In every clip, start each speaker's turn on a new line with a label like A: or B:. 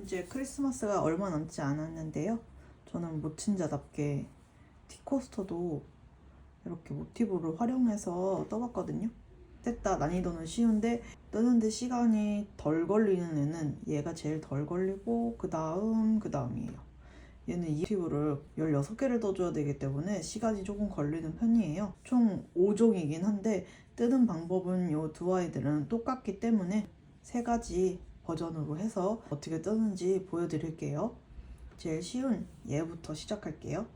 A: 이제 크리스마스가 얼마 남지 않았는데요. 저는 모친자답게 티코스터도 이렇게 모티브를 활용해서 떠봤거든요. 셋 다 난이도는 쉬운데 뜨는데 시간이 덜 걸리는 애는 얘가 제일 덜 걸리고 그 다음이에요. 얘는 이 모티브를 16개를 떠줘야 되기 때문에 시간이 조금 걸리는 편이에요. 총 5종이긴 한데 뜨는 방법은 이 두 아이들은 똑같기 때문에 3가지 버전으로 해서 어떻게 뜨는지 보여드릴게요. 제일 쉬운 얘부터 시작할게요.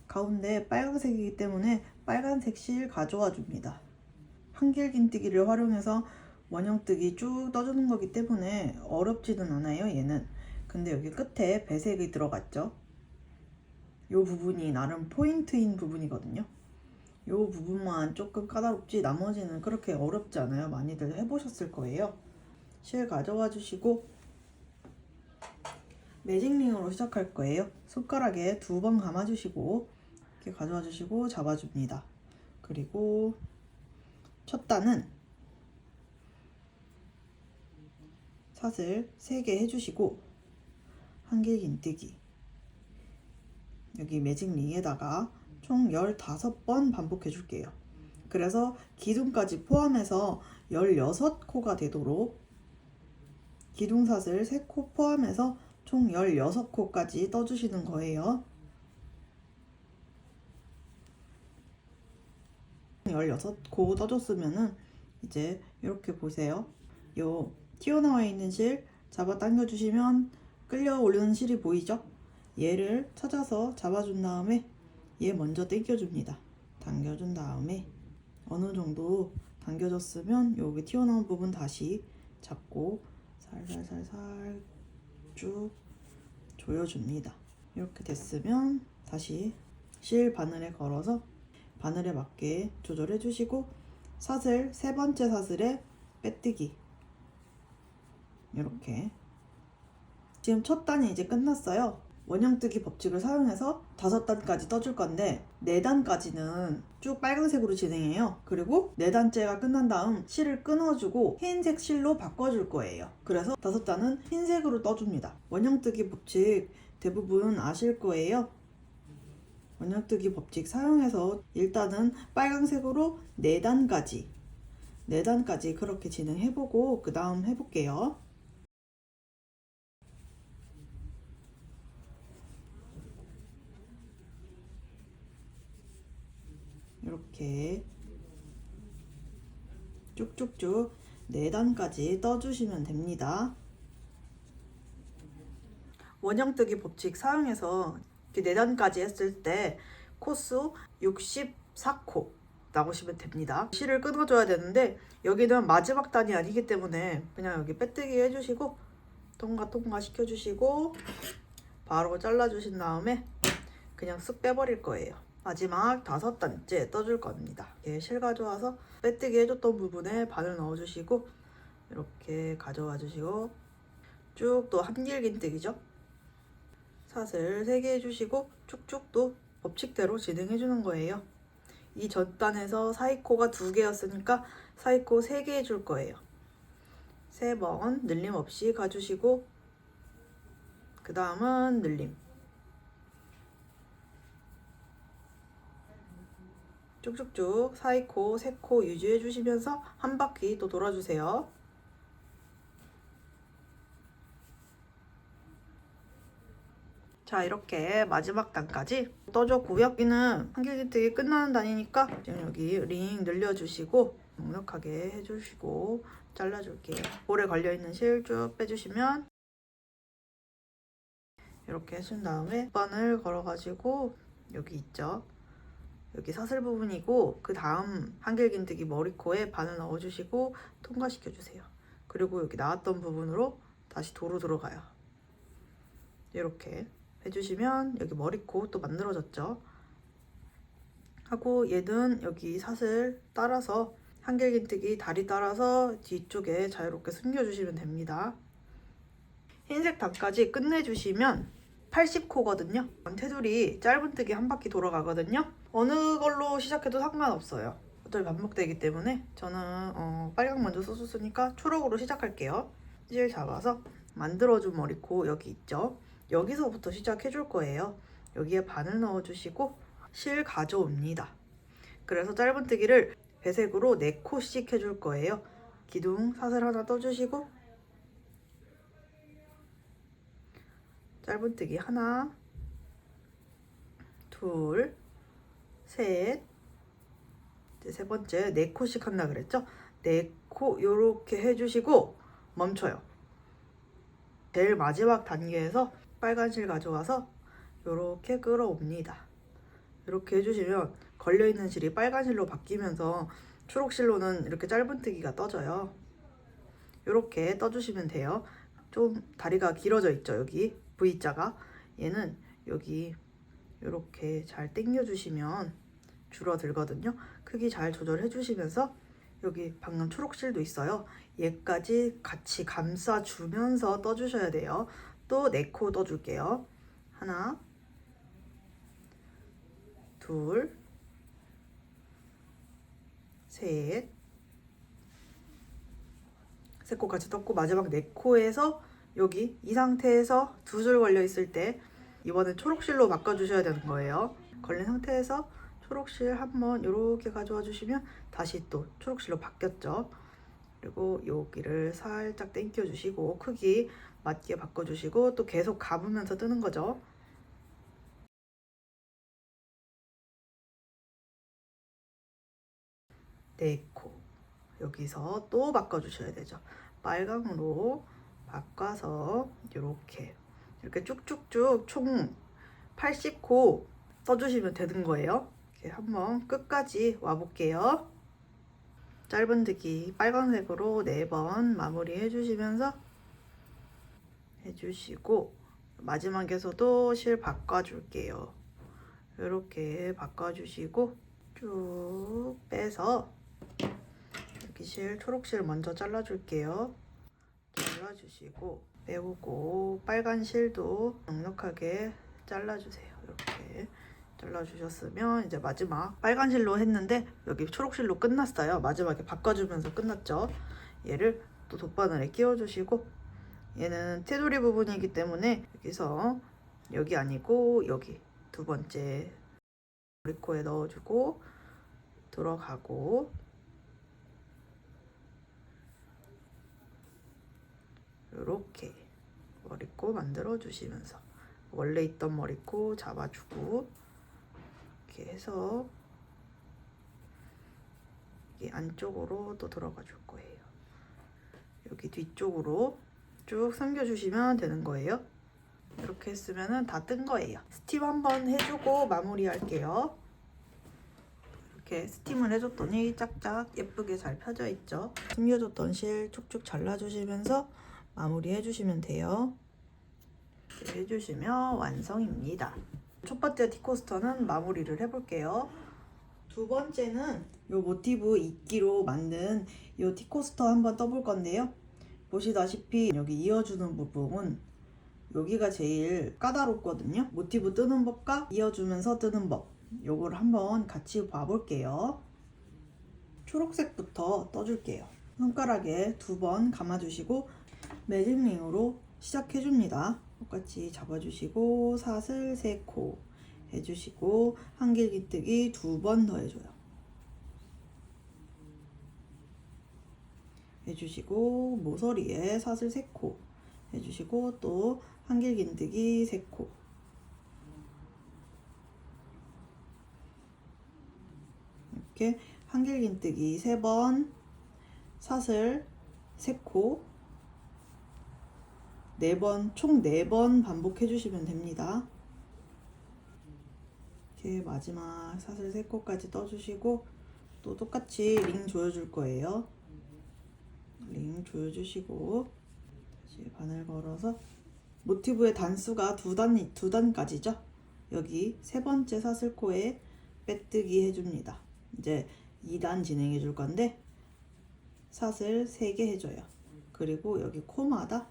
A: 가운데 빨간색이기 때문에 빨간색 실 가져와 줍니다. 한길긴뜨기를 활용해서 원형뜨기 쭉 떠주는 거기 때문에 어렵지는 않아요, 얘는. 근데 여기 끝에 배색이 들어갔죠. 이 부분이 나름 포인트인 부분이거든요. 이 부분만 조금 까다롭지 나머지는 그렇게 어렵지 않아요. 많이들 해보셨을 거예요. 실 가져와 주시고 매직링으로 시작할 거예요. 손가락에 2번 감아주시고 이렇게 가져와 주시고 잡아줍니다. 그리고 첫 단은 사슬 3개 해주시고 한길긴뜨기 여기 매직링에다가 총 15번 반복해 줄게요. 그래서 기둥까지 포함해서 16코가 되도록 기둥사슬 3코 포함해서 총 16코까지 떠주시는 거예요. 16코 떠줬으면은 이제 이렇게 보세요. 요 튀어나와 있는 실 잡아 당겨 주시면 끌려 오르는 실이 보이죠? 얘를 찾아서 잡아준 다음에 얘 먼저 당겨 줍니다. 당겨준 다음에 어느 정도 당겨졌으면 여기 튀어나온 부분 다시 잡고 살살살살 쭉 조여줍니다. 이렇게 됐으면 다시 실 바늘에 걸어서 바늘에 맞게 조절해 주시고 사슬 3번째 사슬에 빼뜨기 이렇게 지금 첫 단이 이제 끝났어요. 원형뜨기 법칙을 사용해서 5단까지 떠줄 건데 4단까지는 쭉 빨간색으로 진행해요. 그리고 4단째가 끝난 다음 실을 끊어주고 흰색 실로 바꿔줄 거예요. 그래서 5단은 흰색으로 떠줍니다. 원형뜨기 법칙 대부분 아실 거예요. 원형뜨기 법칙 사용해서 일단은 빨간색으로 4단까지 그렇게 진행해보고 그 다음 해볼게요. 이렇게 쭉쭉쭉 4단까지 떠주시면 됩니다. 원형뜨기 법칙 사용해서 이렇게 4단까지 했을 때 코수 64코 나오시면 됩니다. 실을 끊어줘야 되는데 여기는 마지막 단이 아니기 때문에 그냥 여기 빼뜨기 해주시고 통과 시켜주시고 바로 잘라주신 다음에 그냥 쓱 빼버릴 거예요. 마지막 5단째 떠줄 겁니다. 이렇게 실 가져와서 빼뜨기 해줬던 부분에 바늘 넣어주시고 이렇게 가져와 주시고 쭉 또 한길긴뜨기죠. 사슬 3개 해주시고 쭉쭉 또 법칙대로 진행해주는 거예요. 이 전단에서 사이코가 2개였으니까 사이코 3개 해줄 거예요. 3번 늘림 없이 가주시고 그 다음은 늘림 쭉쭉쭉 사이코 3코 유지해 주시면서 한 바퀴 또 돌아주세요. 자, 이렇게 마지막 단까지 떠줬고요. 여기는 한길긴뜨기 끝나는 단이니까 지금 여기 링 늘려주시고 넉넉하게 해주시고 잘라줄게요. 볼에 걸려있는 실 쭉 빼주시면 이렇게 해준 다음에 바늘 걸어가지고 여기 있죠. 여기 사슬 부분이고 그 다음 한길긴뜨기 머리코에 바늘 넣어주시고 통과시켜주세요. 그리고 여기 나왔던 부분으로 다시 도로 들어가요. 이렇게 해주시면 여기 머리코 또 만들어졌죠. 하고 얘는 여기 사슬 따라서 한길긴뜨기 다리 따라서 뒤쪽에 자유롭게 숨겨주시면 됩니다. 흰색 단까지 끝내주시면 80코거든요. 테두리 짧은뜨기 한 바퀴 돌아가거든요. 어느 걸로 시작해도 상관없어요. 어차피 반복되기 때문에 저는 빨강 먼저 써줬으니까 초록으로 시작할게요. 실 잡아서 만들어준 머리코 여기 있죠. 여기서부터 시작해줄 거예요. 여기에 바늘 넣어주시고 실 가져옵니다. 그래서 짧은뜨기를 배색으로 4코씩 해줄 거예요. 기둥 사슬 하나 떠주시고 짧은뜨기 하나, 둘, 셋, 이제 세 번째 4코씩 한다 그랬죠? 4코 요렇게 해주시고 멈춰요. 제일 마지막 단계에서 빨간 실 가져와서 요렇게 끌어옵니다. 이렇게 해주시면 걸려있는 실이 빨간 실로 바뀌면서 초록 실로는 이렇게 짧은뜨기가 떠져요. 이렇게 떠주시면 돼요. 좀 다리가 길어져 있죠, 여기 V자가. 얘는 여기 이렇게 잘 당겨주시면 줄어들거든요. 크기 잘 조절해 주시면서 여기 방금 초록실도 있어요. 얘까지 같이 감싸주면서 떠주셔야 돼요. 또 4코 떠줄게요. 하나, 둘, 셋, 3코 같이 떴고 마지막 4코에서 여기 이 상태에서 2줄 걸려 있을 때 이번엔 초록실로 바꿔주셔야 되는 거예요. 걸린 상태에서 초록실 한번 이렇게 가져와 주시면 다시 또 초록실로 바뀌었죠. 그리고 여기를 살짝 당겨 주시고 크기 맞게 바꿔주시고 또 계속 감으면서 뜨는 거죠. 네 코 여기서 또 바꿔주셔야 되죠. 빨강으로 바꿔서 이렇게 쭉쭉쭉 총 80코 써주시면 되는 거예요. 이렇게 한번 끝까지 와볼게요. 짧은뜨기 빨간색으로 4번 마무리 해주시면서 해주시고 마지막에서도 실 바꿔줄게요. 이렇게 바꿔주시고 쭉 빼서 여기 실 초록실 먼저 잘라줄게요. 잘라주시고 빼오고 빨간 실도 넉넉하게 잘라주세요. 이렇게 잘라주셨으면 이제 마지막 빨간 실로 했는데 여기 초록 실로 끝났어요. 마지막에 바꿔주면서 끝났죠. 얘를 또 돗바늘에 끼워주시고 얘는 테두리 부분이기 때문에 여기서 여기 아니고 여기 두 번째 머리코에 넣어주고 들어가고 이렇게 머리코 만들어 주시면서 원래 있던 머리코 잡아주고 이렇게 해서 이 안쪽으로 또 들어가 줄 거예요. 여기 뒤쪽으로 쭉 당겨 주시면 되는 거예요. 이렇게 했으면 다 뜬 거예요. 스팀 한번 해주고 마무리 할게요. 이렇게 스팀을 해줬더니 짝짝 예쁘게 잘 펴져 있죠. 숨겨줬던 실 쭉쭉 잘라주시면서 마무리 해주시면 돼요. 이렇게 해주시면 완성입니다. 첫 번째 티코스터는 마무리를 해볼게요. 두 번째는 이 모티브 이끼로 만든 이 티코스터 한번 떠볼 건데요. 보시다시피 여기 이어주는 부분 여기가 제일 까다롭거든요. 모티브 뜨는 법과 이어주면서 뜨는 법 요걸 한번 같이 봐볼게요. 초록색부터 떠줄게요. 손가락에 2번 감아주시고 매직링으로 시작해줍니다. 똑같이 잡아주시고 사슬 3코 해주시고 한길기뜨기 2번 더 해줘요. 해주시고 모서리에 사슬 3코 해주시고 또 한길긴뜨기 3코 이렇게 한길긴뜨기 3번 사슬 3코 4번 총 4번 반복해 주시면 됩니다. 이렇게 마지막 사슬 3코까지 떠주시고 또 똑같이 링 조여줄 거예요. 링 조여주시고 다시 바늘 걸어서 모티브의 단수가 2단까지죠. 여기 3번째 사슬코에 빼뜨기 해줍니다. 이제 2단 진행해 줄 건데 사슬 3개 해줘요. 그리고 여기 코마다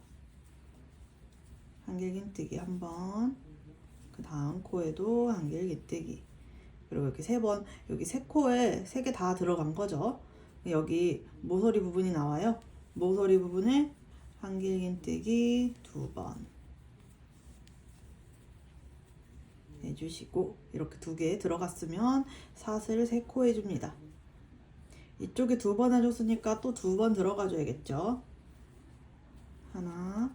A: 한길긴뜨기 한번, 그 다음 코에도 한길긴뜨기, 그리고 이렇게 3번, 여기 3코에 3개 다 들어간 거죠. 여기 모서리 부분이 나와요. 모서리 부분에 한길긴뜨기 2번 해주시고, 이렇게 2개 들어갔으면 사슬 3코 해줍니다. 이쪽에 2번 해줬으니까 또 2번 들어가 줘야겠죠. 하나,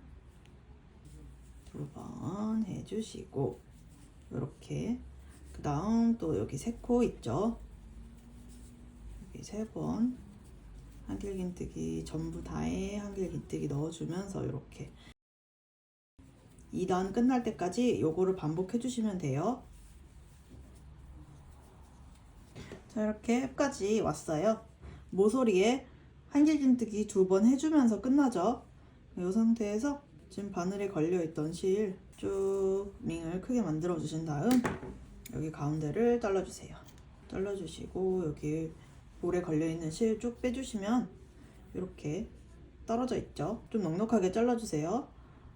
A: 2번 해주시고, 이렇게. 그 다음 또 여기 3코 있죠. 여기 3번 한길긴뜨기 전부 다에 한길긴뜨기 넣어주면서 이렇게 2단 끝날 때까지 요거를 반복해 주시면 돼요. 자, 이렇게 끝까지 왔어요. 모서리에 한길긴뜨기 2번 해주면서 끝나죠. 이 상태에서 지금 바늘에 걸려있던 실 쭉 링을 크게 만들어 주신 다음 여기 가운데를 잘라주세요. 잘라주시고 여기 볼에 걸려있는 실 쭉 빼주시면 이렇게 떨어져 있죠. 좀 넉넉하게 잘라주세요.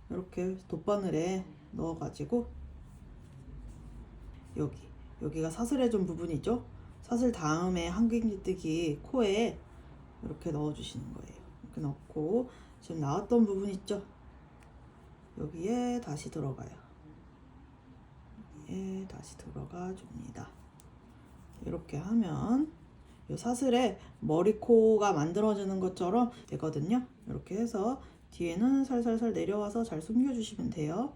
A: 이렇게 돗바늘에 넣어가지고 여기가 사슬해준 부분이죠. 사슬 다음에 한길긴뜨기 코에 이렇게 넣어주시는 거예요. 이렇게 넣고 지금 나왔던 부분 있죠. 여기에 다시 들어가요. 여기에 다시 들어가 줍니다. 이렇게 하면 이 사슬에 머리코가 만들어지는 것처럼 되거든요. 이렇게 해서 뒤에는 살살살 내려와서 잘 숨겨주시면 돼요.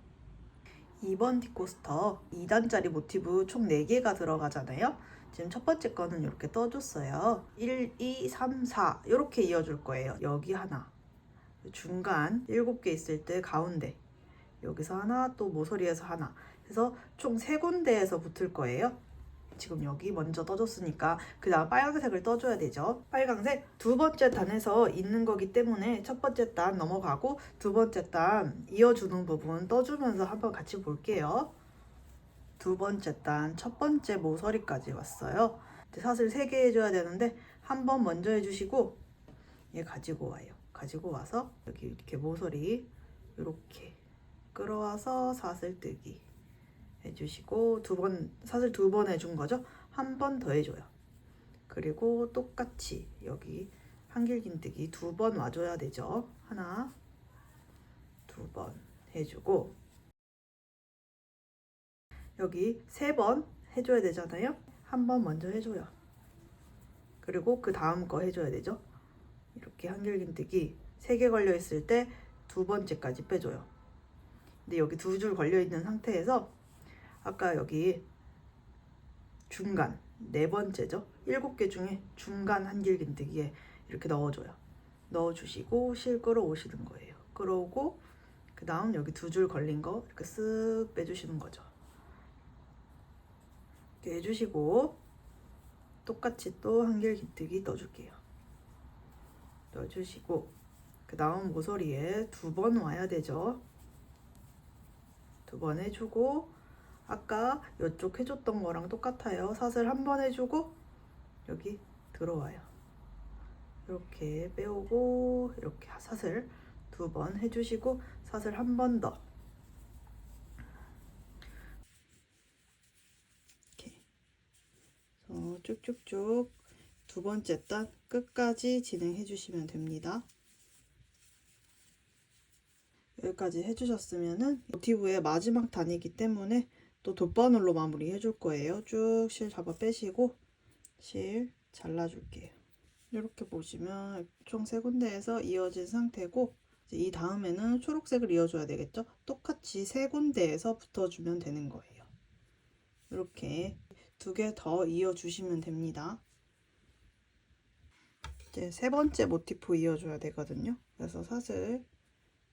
A: 2번 뒷코스터 2단짜리 모티브 총 4개가 들어가잖아요. 지금 첫 번째 거는 이렇게 떠줬어요. 1, 2, 3, 4 이렇게 이어줄 거예요. 여기 하나, 중간 7개 있을 때 가운데 여기서 하나, 또 모서리에서 하나 해서 총 3군데에서 붙을 거예요. 지금 여기 먼저 떠줬으니까 그 다음 빨간색을 떠줘야 되죠. 빨간색 2번째 단에서 있는 거기 때문에 첫 번째 단 넘어가고 2번째 단 이어주는 부분 떠주면서 한번 같이 볼게요. 2번째 단 첫 번째 모서리까지 왔어요. 사슬 3개 해줘야 되는데 한 번 먼저 해주시고 얘 가지고 와요. 가지고 와서 여기 이렇게 모서리 이렇게 끌어와서 사슬 뜨기 해주시고 사슬 2번 해준 거죠. 한 번 더 해줘요. 그리고 똑같이 여기 한길긴뜨기 2번 와줘야 되죠. 하나, 2번 해주고 여기 3번 해줘야 되잖아요. 한 번 먼저 해줘요. 그리고 그 다음 거 해줘야 되죠. 이렇게 한길긴뜨기 3개 걸려 있을 때 2번째까지 빼줘요. 근데 여기 2줄 걸려 있는 상태에서 아까 여기 중간 4번째죠. 7개 중에 중간 한길긴뜨기에 이렇게 넣어줘요. 넣어주시고 실 끌어오시는 거예요. 끌어오고 그 다음 여기 2줄 걸린 거 이렇게 쓱 빼주시는 거죠. 이렇게 해주시고 똑같이 또 한길긴뜨기 넣어줄게요. 넣어주시고 그 다음 모서리에 2번 와야 되죠. 2번 해주고 아까 이쪽 해줬던 거랑 똑같아요. 사슬 한 번 해주고 여기 들어와요. 이렇게 빼오고 이렇게 사슬 2번 해주시고 사슬 한 번 더 이렇게 쭉쭉쭉 2번째 단 끝까지 진행해 주시면 됩니다. 여기까지 해주셨으면은 모티브의 마지막 단이기 때문에 또 돗바늘로 마무리 해줄 거예요. 쭉 실 잡아 빼시고 실 잘라줄게요. 이렇게 보시면 총 3군데에서 이어진 상태고 이 다음에는 초록색을 이어줘야 되겠죠. 똑같이 3군데에서 붙어주면 되는 거예요. 이렇게 2개 더 이어주시면 됩니다. 이제 3번째 모티프 이어줘야 되거든요. 그래서 사슬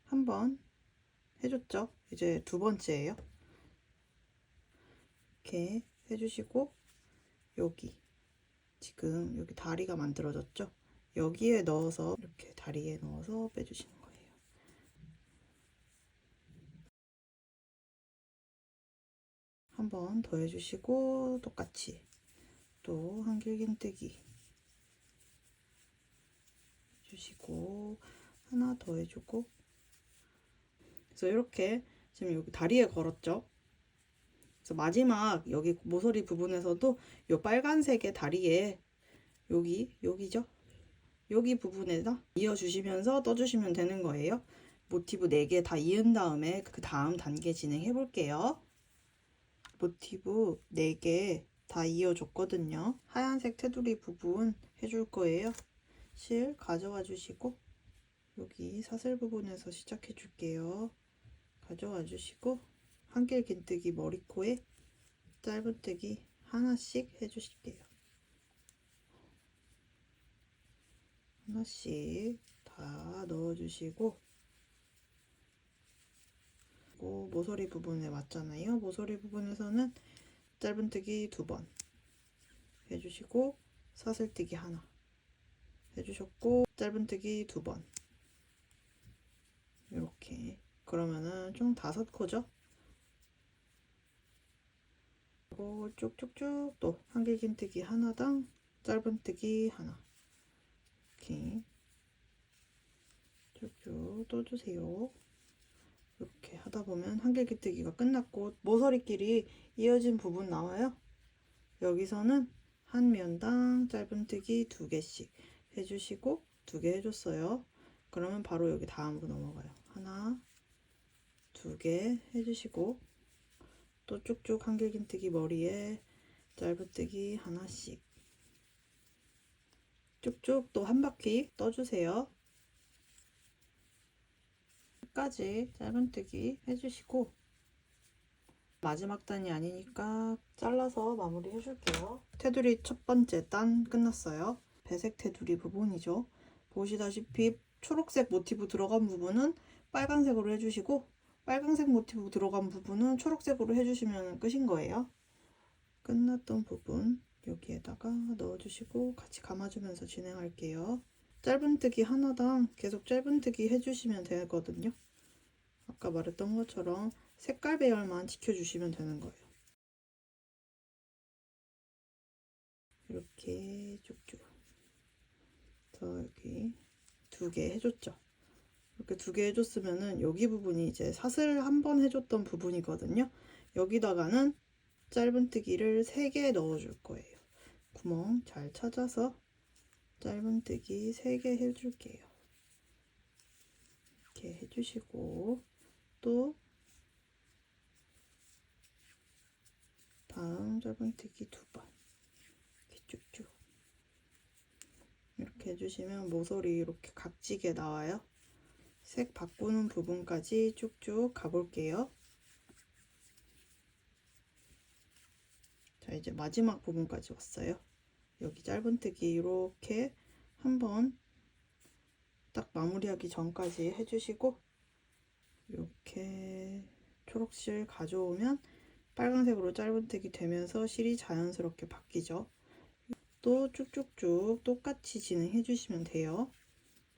A: 한번 해줬죠. 이제 2번째예요. 이렇게 해주시고 여기 지금 여기 다리가 만들어졌죠. 여기에 넣어서 이렇게 다리에 넣어서 빼주시는 거예요. 한 번 더 해주시고 똑같이 또 한길긴뜨기 해주시고 하나 더 해주고, 그래서 이렇게 지금 여기 다리에 걸었죠. 그래서 마지막 여기 모서리 부분에서도 이 빨간색의 다리에 여기죠. 여기 부분에다 이어주시면서 떠주시면 되는 거예요. 모티브 4개 다 이은 다음에 그 다음 단계 진행해 볼게요. 모티브 4개 다 이어줬거든요. 하얀색 테두리 부분 해줄 거예요. 실 가져와 주시고 여기 사슬 부분에서 시작해 줄게요. 가져와 주시고 한길 긴뜨기 머리코에 짧은뜨기 하나씩 해주실게요. 하나씩 다 넣어주시고, 모서리 부분에 맞잖아요. 모서리 부분에서는 짧은뜨기 2번 해주시고 사슬뜨기 하나 해주셨고 짧은뜨기 2번 이렇게. 그러면은 총 5코죠. 그리고 쭉쭉쭉 또 한길긴뜨기 하나당 짧은뜨기 하나 이렇게 쭉쭉 떠주세요. 이렇게 하다 보면 한길긴뜨기가 끝났고 모서리끼리 이어진 부분 나와요. 여기서는 한 면당 짧은뜨기 2개씩 해주시고 2개 해줬어요. 그러면 바로 여기 다음으로 넘어가요. 하나, 2개 해주시고 또 쭉쭉 한길긴뜨기 머리에 짧은뜨기 하나씩 쭉쭉 또 한 바퀴 떠주세요. 끝까지 짧은뜨기 해주시고 마지막 단이 아니니까 잘라서 마무리 해줄게요. 테두리 첫 번째 단 끝났어요. 배색 테두리 부분이죠. 보시다시피 초록색 모티브 들어간 부분은 빨간색으로 해주시고 빨간색 모티브 들어간 부분은 초록색으로 해주시면 끝인 거예요. 끝났던 부분 여기에다가 넣어주시고 같이 감아주면서 진행할게요. 짧은뜨기 하나당 계속 짧은뜨기 해주시면 되거든요. 아까 말했던 것처럼 색깔 배열만 지켜주시면 되는 거예요. 이렇게 쭉쭉. 저 여기 2개 해줬죠. 이렇게 2개 해줬으면은 여기 부분이 이제 사슬 한 번 해줬던 부분이거든요. 여기다가는 짧은뜨기를 3개 넣어줄 거예요. 구멍 잘 찾아서 짧은뜨기 3개 해줄게요. 이렇게 해주시고 또 다음 짧은뜨기 2번 이렇게 쭉쭉 이렇게 해주시면 모서리 이렇게 각지게 나와요. 색 바꾸는 부분까지 쭉쭉 가볼게요. 자, 이제 마지막 부분까지 왔어요. 여기 짧은뜨기 이렇게 한번 딱 마무리하기 전까지 해주시고 이렇게 초록실 가져오면 빨간색으로 짧은뜨기 되면서 실이 자연스럽게 바뀌죠. 또 쭉쭉쭉 똑같이 진행해 주시면 돼요.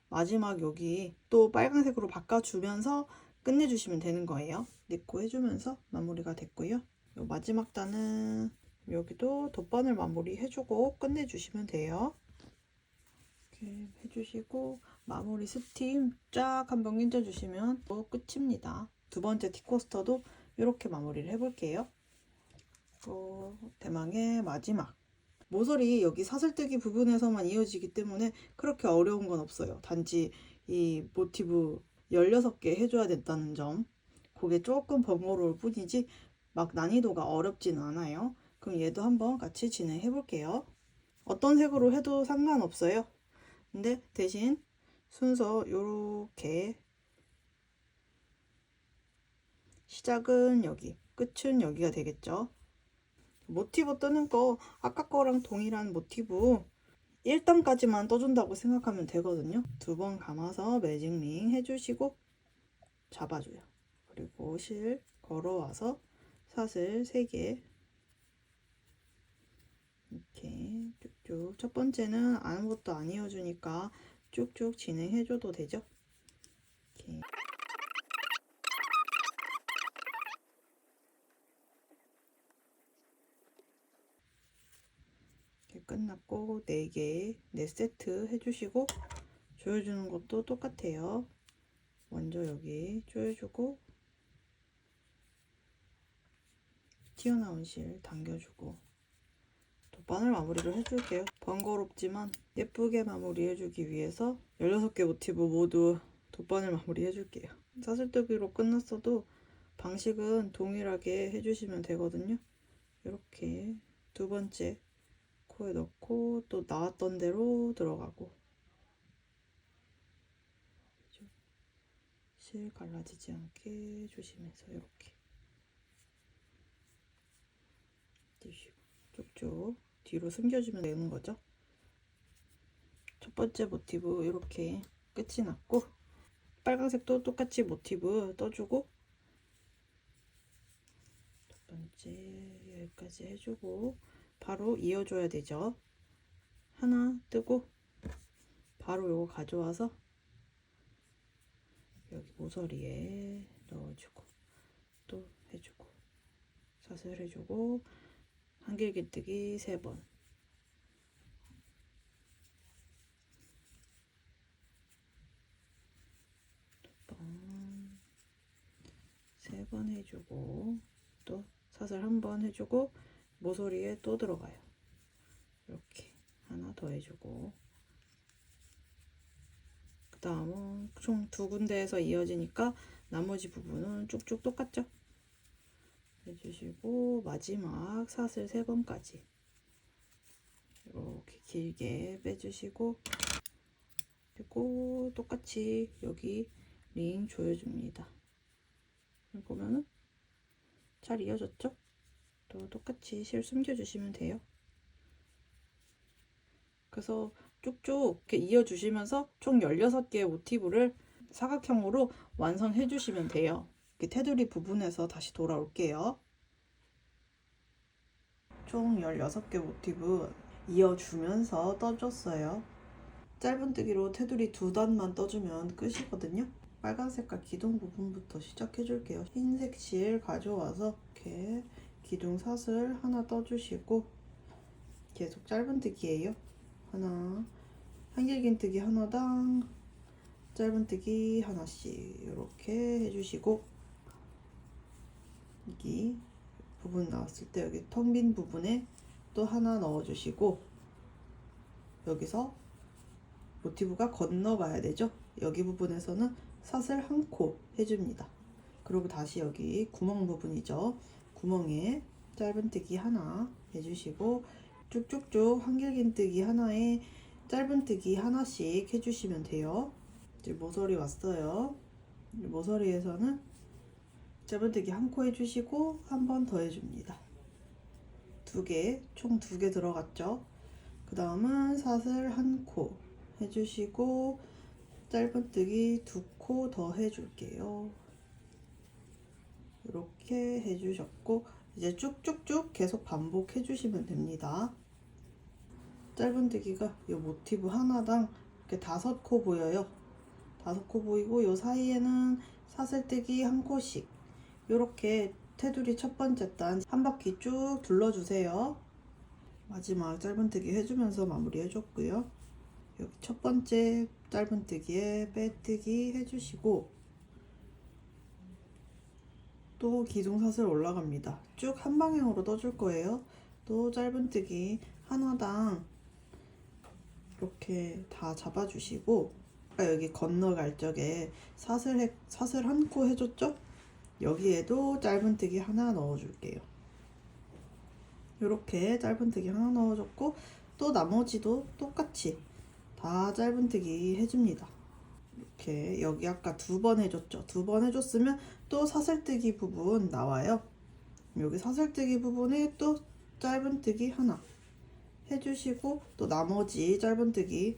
A: 마지막 여기 또 빨간색으로 바꿔주면서 끝내주시면 되는 거예요. 립고 해주면서 마무리가 됐고요. 요 마지막 단은 여기도 덧바늘 마무리 해주고 끝내주시면 돼요. 이렇게 해주시고 마무리 스팀 쫙 한번 끼워주시면 또 끝입니다. 두 번째 팁코스터도 이렇게 마무리를 해볼게요. 또 대망의 마지막 모서리 여기 사슬뜨기 부분에서만 이어지기 때문에 그렇게 어려운 건 없어요. 단지 이 모티브 16개 해줘야 된다는 점, 그게 조금 번거로울 뿐이지 막 난이도가 어렵진 않아요. 그럼 얘도 한번 같이 진행해 볼게요. 어떤 색으로 해도 상관없어요. 근데 대신 순서 요렇게 시작은 여기, 끝은 여기가 되겠죠. 모티브 뜨는 거 아까 거랑 동일한 모티브 1단까지만 떠준다고 생각하면 되거든요. 2번 감아서 매직링 해주시고 잡아줘요. 그리고 실 걸어와서 사슬 3개 이렇게 쭉쭉. 첫 번째는 아무것도 안 이어주니까 쭉쭉 진행해줘도 되죠. 이렇게. 이렇게 끝났고 4개, 4세트 해주시고 조여주는 것도 똑같아요. 먼저 여기 조여주고 튀어나온 실 당겨주고 돗바늘 마무리를 해줄게요. 번거롭지만 예쁘게 마무리해주기 위해서 16개 모티브 모두 돗바늘 마무리 해줄게요. 사슬뜨기로 끝났어도 방식은 동일하게 해주시면 되거든요. 이렇게 두 번째 코에 넣고 또 나왔던 대로 들어가고 실 갈라지지 않게 조심해서 이렇게 띄시고 쭉쭉 뒤로 숨겨주면 되는 거죠. 첫 번째 모티브 이렇게 끝이 났고 빨간색도 똑같이 모티브 떠주고 첫 번째 여기까지 해주고 바로 이어줘야 되죠. 하나 뜨고 바로 요거 가져와서 여기 모서리에 넣어주고 또 해주고 사슬 해주고 한길기뜨기 3번 세 번 해주고 또 사슬 1번 해주고 모서리에 또 들어가요. 이렇게 하나 더 해주고 그 다음은 총 2군데에서 이어지니까 나머지 부분은 쭉쭉 똑같죠? 해주시고 마지막 사슬 3번까지 이렇게 길게 빼주시고 그리고 똑같이 여기 링 조여줍니다. 보면은 잘 이어졌죠? 또 똑같이 실 숨겨주시면 돼요. 그래서 쭉쭉 이렇게 이어주시면서 총 16개의 모티브를 사각형으로 완성해 주시면 돼요. 이렇게 테두리 부분에서 다시 돌아올게요. 총 16개 모티브 이어주면서 떠줬어요. 짧은뜨기로 테두리 2단만 떠주면 끝이거든요. 빨간 색깔 기둥 부분부터 시작해 줄게요. 흰색 실 가져와서 이렇게 기둥 사슬 하나 떠주시고 계속 짧은뜨기예요. 하나, 한길긴뜨기 하나당 짧은뜨기 하나씩 이렇게 해주시고 여기 부분 나왔을 때 여기 텅 빈 부분에 또 하나 넣어주시고 여기서 모티브가 건너가야 되죠. 여기 부분에서는 사슬 1코 해줍니다. 그리고 다시 여기 구멍 부분이죠. 구멍에 짧은뜨기 하나 해주시고 쭉쭉쭉 한길긴뜨기 하나에 짧은뜨기 하나씩 해주시면 돼요. 이제 모서리 왔어요. 모서리에서는 짧은뜨기 1코 해주시고 한 번 더 해줍니다. 총 2개 들어갔죠. 그 다음은 사슬 1코 해주시고 짧은뜨기 2코 더 해줄게요. 이렇게 해주셨고 이제 쭉쭉쭉 계속 반복해 주시면 됩니다. 짧은뜨기가 이 모티브 하나당 이렇게 5코 보여요. 5코 보이고 이 사이에는 사슬뜨기 1코씩 이렇게 테두리 첫 번째 단 한 바퀴 쭉 둘러주세요. 마지막 짧은뜨기 해주면서 마무리 해줬고요. 여기 첫 번째 짧은뜨기에 빼뜨기 해주시고 또 기둥사슬 올라갑니다. 쭉 한 방향으로 떠줄 거예요. 또 짧은뜨기 하나당 이렇게 다 잡아주시고 여기 건너갈 적에 사슬 1코 해줬죠? 여기에도 짧은뜨기 하나 넣어줄게요. 이렇게 짧은뜨기 하나 넣어줬고 또 나머지도 똑같이 다 짧은뜨기 해줍니다. 이렇게 여기 아까 2번 해줬죠? 2번 해줬으면 또 사슬뜨기 부분 나와요. 여기 사슬뜨기 부분에 또 짧은뜨기 하나 해주시고 또 나머지 짧은뜨기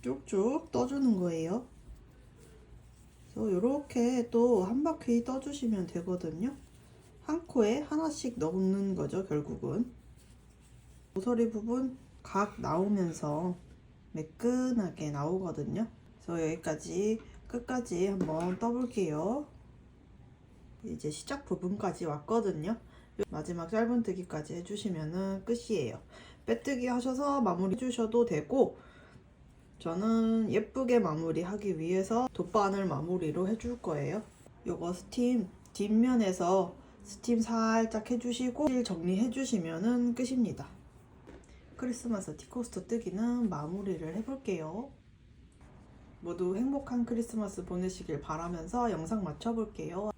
A: 쭉쭉 떠주는 거예요. 그래서 이렇게 또 한 바퀴 떠주시면 되거든요. 한 코에 하나씩 넣는 거죠, 결국은. 모서리 부분 각 나오면서 매끈하게 나오거든요. 그래서 여기까지 끝까지 한번 떠볼게요. 이제 시작 부분까지 왔거든요. 마지막 짧은뜨기까지 해주시면 끝이에요. 빼뜨기 하셔서 마무리 해주셔도 되고 저는 예쁘게 마무리하기 위해서 돗바늘 마무리로 해줄 거예요. 요거 스팀 뒷면에서 스팀 살짝 해주시고 실 정리해주시면 끝입니다. 크리스마스 티코스터 뜨기는 마무리를 해볼게요. 모두 행복한 크리스마스 보내시길 바라면서 영상 마쳐볼게요.